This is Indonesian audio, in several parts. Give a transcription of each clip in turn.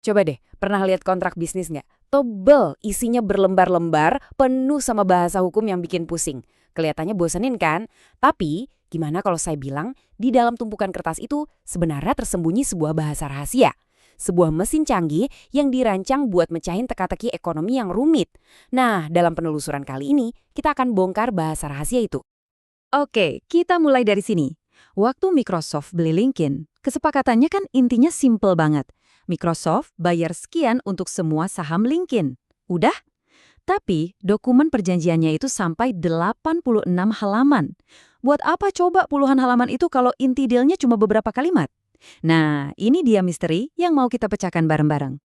Coba deh, pernah lihat kontrak bisnis nggak? Tebel, isinya berlembar-lembar, penuh sama bahasa hukum yang bikin pusing. Kelihatannya bosenin kan? Tapi, gimana kalau saya bilang, di dalam tumpukan kertas itu sebenarnya tersembunyi sebuah bahasa rahasia. Sebuah mesin canggih yang dirancang buat mecahin teka-teki ekonomi yang rumit. Nah, dalam penelusuran kali ini, kita akan bongkar bahasa rahasia itu. Oke, kita mulai dari sini. Waktu Microsoft beli LinkedIn, kesepakatannya kan intinya simple banget. Microsoft bayar sekian untuk semua saham LinkedIn. Udah? Tapi dokumen perjanjiannya itu sampai 86 halaman. Buat apa coba puluhan halaman itu kalau inti dealnya cuma beberapa kalimat? Nah, ini dia misteri yang mau kita pecahkan bareng-bareng.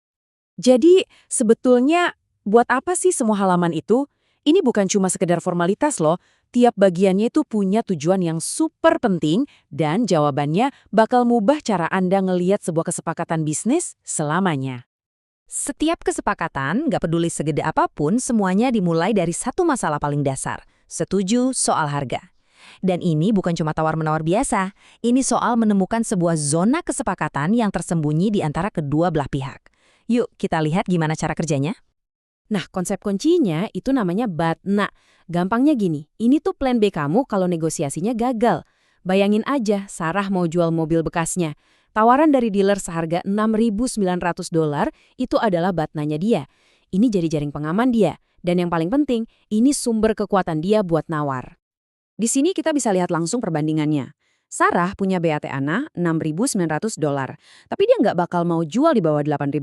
Jadi, sebetulnya buat apa sih semua halaman itu? Ini bukan cuma sekedar formalitas loh. Tiap bagiannya itu punya tujuan yang super penting dan jawabannya bakal mubah cara Anda ngelihat sebuah kesepakatan bisnis selamanya. Setiap kesepakatan, nggak peduli segede apapun, semuanya dimulai dari satu masalah paling dasar. Setuju soal harga. Dan ini bukan cuma tawar-menawar biasa. Ini soal menemukan sebuah zona kesepakatan yang tersembunyi di antara kedua belah pihak. Yuk, kita lihat gimana cara kerjanya. Nah, konsep kuncinya itu namanya BATNA. Gampangnya gini, ini tuh plan B kamu kalau negosiasinya gagal. Bayangin aja, Sarah mau jual mobil bekasnya. Tawaran dari dealer seharga $6.900 itu adalah BATNA-nya dia. Ini jadi jaring pengaman dia. Dan yang paling penting, ini sumber kekuatan dia buat nawar. Di sini kita bisa lihat langsung perbandingannya. Sarah punya BAT Ana $6.900, tapi dia nggak bakal mau jual di bawah $8.000.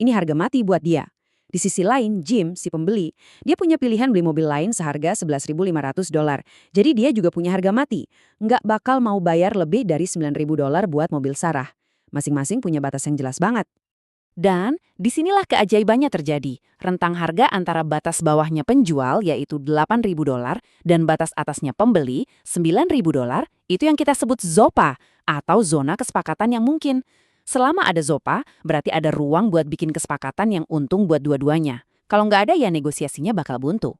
Ini harga mati buat dia. Di sisi lain, Jim, si pembeli, dia punya pilihan beli mobil lain seharga $11.500. Jadi dia juga punya harga mati. Nggak bakal mau bayar lebih dari $9.000 buat mobil Sarah. Masing-masing punya batas yang jelas banget. Dan disinilah keajaibannya terjadi. Rentang harga antara batas bawahnya penjual, yaitu $8.000, dan batas atasnya pembeli, $9.000, itu yang kita sebut ZOPA, atau zona kesepakatan yang mungkin. Selama ada ZOPA, berarti ada ruang buat bikin kesepakatan yang untung buat dua-duanya. Kalau nggak ada, ya negosiasinya bakal buntu.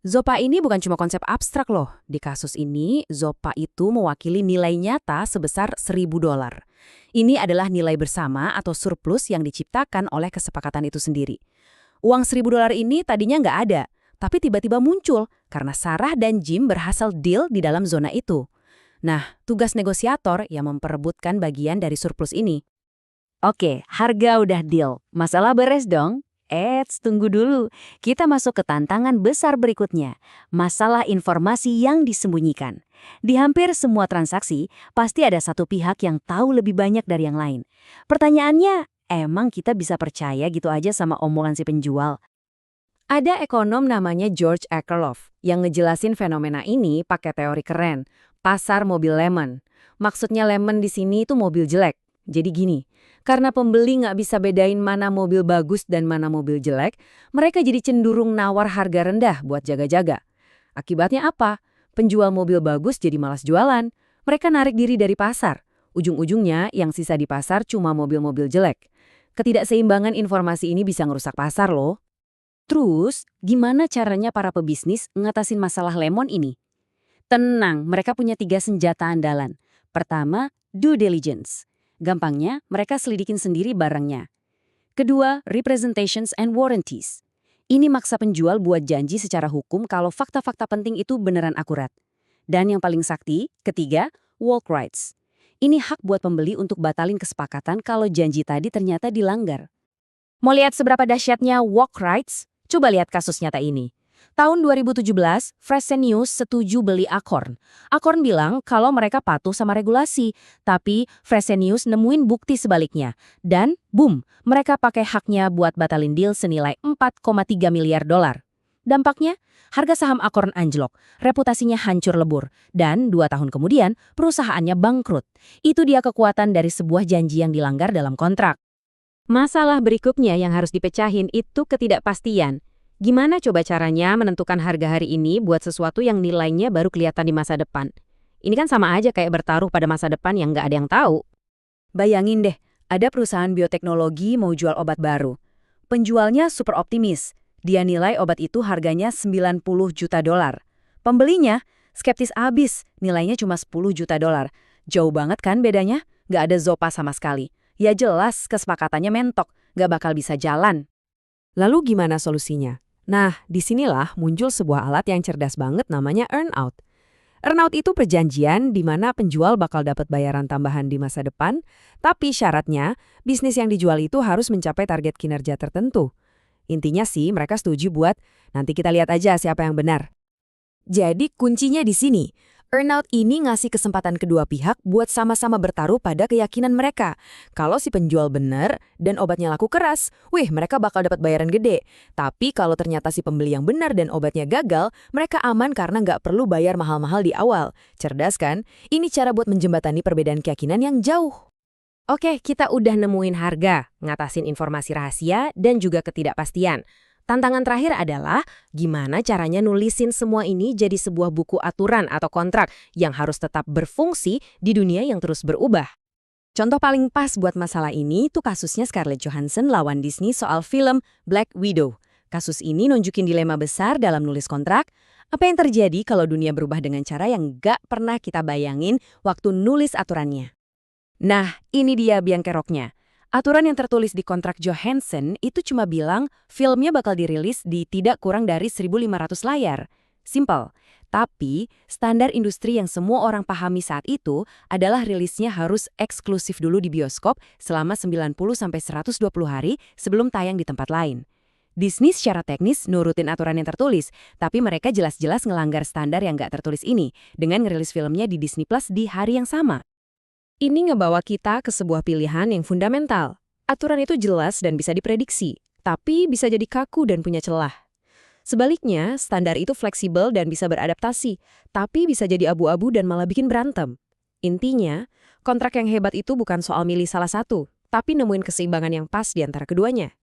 ZOPA ini bukan cuma konsep abstrak loh. Di kasus ini, ZOPA itu mewakili nilai nyata sebesar $1.000. Ini adalah nilai bersama atau surplus yang diciptakan oleh kesepakatan itu sendiri. Uang $1.000 ini tadinya nggak ada, tapi tiba-tiba muncul karena Sarah dan Jim berhasil deal di dalam zona itu. Nah, tugas negosiator yang memperebutkan bagian dari surplus ini. Oke, harga udah deal. Masalah beres dong? Tunggu dulu. Kita masuk ke tantangan besar berikutnya. Masalah informasi yang disembunyikan. Di hampir semua transaksi, pasti ada satu pihak yang tahu lebih banyak dari yang lain. Pertanyaannya, emang kita bisa percaya gitu aja sama omongan si penjual? Ada ekonom namanya George Akerlof yang ngejelasin fenomena ini pakai teori keren, pasar mobil lemon. Maksudnya lemon di sini itu mobil jelek. Jadi gini, karena pembeli nggak bisa bedain mana mobil bagus dan mana mobil jelek, mereka jadi cenderung nawar harga rendah buat jaga-jaga. Akibatnya apa? Penjual mobil bagus jadi malas jualan. Mereka narik diri dari pasar. Ujung-ujungnya yang sisa di pasar cuma mobil-mobil jelek. Ketidakseimbangan informasi ini bisa ngerusak pasar loh. Terus, gimana caranya para pebisnis ngatasin masalah lemon ini? Tenang, mereka punya 3 senjata andalan. Pertama, due diligence. Gampangnya, mereka selidikin sendiri barangnya. Kedua, representations and warranties. Ini maksa penjual buat janji secara hukum kalau fakta-fakta penting itu beneran akurat. Dan yang paling sakti, ketiga, walk rights. Ini hak buat pembeli untuk batalin kesepakatan kalau janji tadi ternyata dilanggar. Mau lihat seberapa dahsyatnya walk rights? Coba lihat kasus nyata ini. Tahun 2017, Fresenius setuju beli Akorn. Akorn bilang kalau mereka patuh sama regulasi, tapi Fresenius nemuin bukti sebaliknya. Dan, boom, mereka pakai haknya buat batalin deal senilai $4,3 miliar. Dampaknya, harga saham Akorn anjlok, reputasinya hancur lebur, dan 2 tahun kemudian perusahaannya bangkrut. Itu dia kekuatan dari sebuah janji yang dilanggar dalam kontrak. Masalah berikutnya yang harus dipecahin itu ketidakpastian. Gimana coba caranya menentukan harga hari ini buat sesuatu yang nilainya baru kelihatan di masa depan? Ini kan sama aja kayak bertaruh pada masa depan yang nggak ada yang tahu. Bayangin deh, ada perusahaan bioteknologi mau jual obat baru. Penjualnya super optimis. Dia nilai obat itu harganya $90 juta. Pembelinya skeptis abis, nilainya cuma $10 juta. Jauh banget kan bedanya? Nggak ada ZOPA sama sekali. Ya jelas kesepakatannya mentok. nggak bakal bisa jalan. Lalu gimana solusinya? Nah, disinilah muncul sebuah alat yang cerdas banget namanya earn-out. Earn-out itu perjanjian di mana penjual bakal dapat bayaran tambahan di masa depan, tapi syaratnya bisnis yang dijual itu harus mencapai target kinerja tertentu. Intinya sih mereka setuju buat nanti kita lihat aja siapa yang benar. Jadi kuncinya di sini. Earnout ini ngasih kesempatan kedua pihak buat sama-sama bertaruh pada keyakinan mereka. Kalau si penjual benar dan obatnya laku keras, mereka bakal dapat bayaran gede. Tapi kalau ternyata si pembeli yang benar dan obatnya gagal, mereka aman karena nggak perlu bayar mahal-mahal di awal. Cerdas kan? Ini cara buat menjembatani perbedaan keyakinan yang jauh. Oke, kita udah nemuin harga, ngatasin informasi rahasia, dan juga ketidakpastian. Tantangan terakhir adalah gimana caranya nulisin semua ini jadi sebuah buku aturan atau kontrak yang harus tetap berfungsi di dunia yang terus berubah. Contoh paling pas buat masalah ini tuh kasusnya Scarlett Johansson lawan Disney soal film Black Widow. Kasus ini nunjukin dilema besar dalam nulis kontrak. Apa yang terjadi kalau dunia berubah dengan cara yang gak pernah kita bayangin waktu nulis aturannya? Nah, ini dia biang keroknya. Aturan yang tertulis di kontrak Johansson itu cuma bilang filmnya bakal dirilis di tidak kurang dari 1.500 layar. Simple. Tapi, standar industri yang semua orang pahami saat itu adalah rilisnya harus eksklusif dulu di bioskop selama 90-120 hari sebelum tayang di tempat lain. Disney secara teknis nurutin aturan yang tertulis, tapi mereka jelas-jelas ngelanggar standar yang nggak tertulis ini dengan ngerilis filmnya di Disney Plus di hari yang sama. Ini ngebawa kita ke sebuah pilihan yang fundamental. Aturan itu jelas dan bisa diprediksi, tapi bisa jadi kaku dan punya celah. Sebaliknya, standar itu fleksibel dan bisa beradaptasi, tapi bisa jadi abu-abu dan malah bikin berantem. Intinya, kontrak yang hebat itu bukan soal milih salah satu, tapi nemuin keseimbangan yang pas di antara keduanya.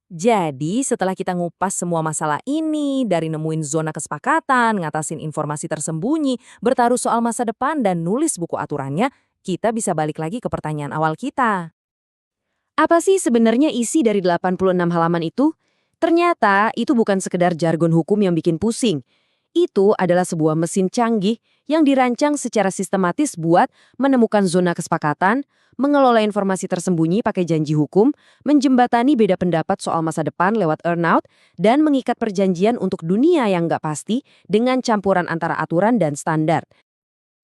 Jadi, setelah kita ngupas semua masalah ini, dari nemuin zona kesepakatan, ngatasin informasi tersembunyi, bertaruh soal masa depan, dan nulis buku aturannya, kita bisa balik lagi ke pertanyaan awal kita. Apa sih sebenarnya isi dari 86 halaman itu? Ternyata itu bukan sekedar jargon hukum yang bikin pusing. Itu adalah sebuah mesin canggih yang dirancang secara sistematis buat menemukan zona kesepakatan, mengelola informasi tersembunyi pakai janji hukum, menjembatani beda pendapat soal masa depan lewat earn-out, dan mengikat perjanjian untuk dunia yang nggak pasti dengan campuran antara aturan dan standar.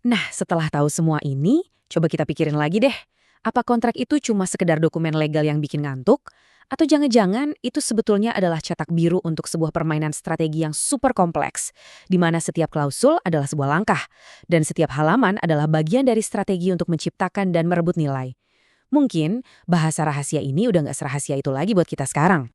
Nah, setelah tahu semua ini, coba kita pikirin lagi deh. Apa kontrak itu cuma sekedar dokumen legal yang bikin ngantuk? Atau jangan-jangan itu sebetulnya adalah cetak biru untuk sebuah permainan strategi yang super kompleks, di mana setiap klausul adalah sebuah langkah, dan setiap halaman adalah bagian dari strategi untuk menciptakan dan merebut nilai. Mungkin bahasa rahasia ini udah nggak serahasia itu lagi buat kita sekarang.